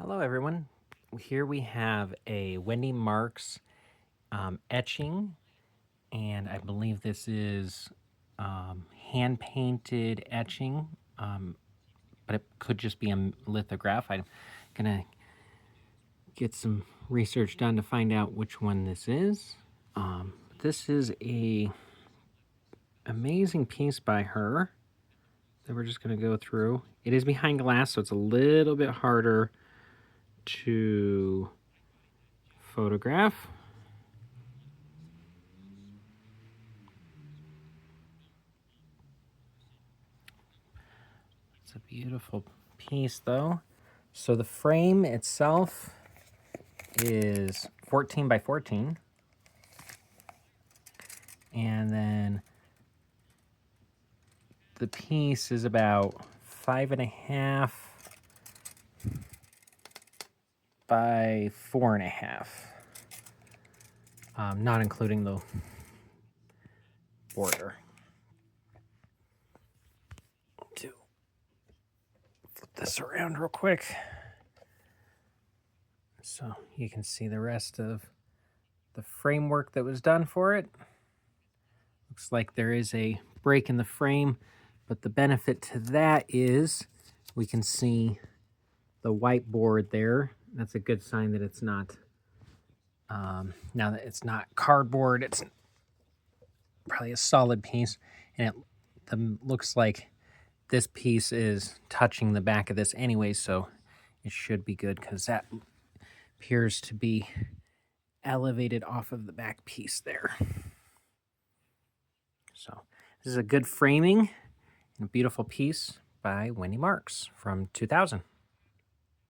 Hello everyone. Here we have a Wendy Mark's etching, and I believe this is hand-painted etching, but it could just be a lithograph. I'm gonna get some research done to find out which one this is. This is a amazing piece by her that we're just gonna go through. It is behind glass, so it's a little bit harder to photograph. It's a beautiful piece though. So the frame itself is 14 by 14. And then the piece is about 5.5 by 4.5. Not including the border. To flip this around real quick so you can see the rest of the framework that was done for it. Looks like there is a break in the frame, but the benefit to that is we can see the whiteboard there. That's a good sign that it's not, now that it's not cardboard, it's probably a solid piece. And it looks like this piece is touching the back of this anyway, so it should be good because that appears to be elevated off of the back piece there. So this is a good framing and a beautiful piece by Wendy Marks from 2000.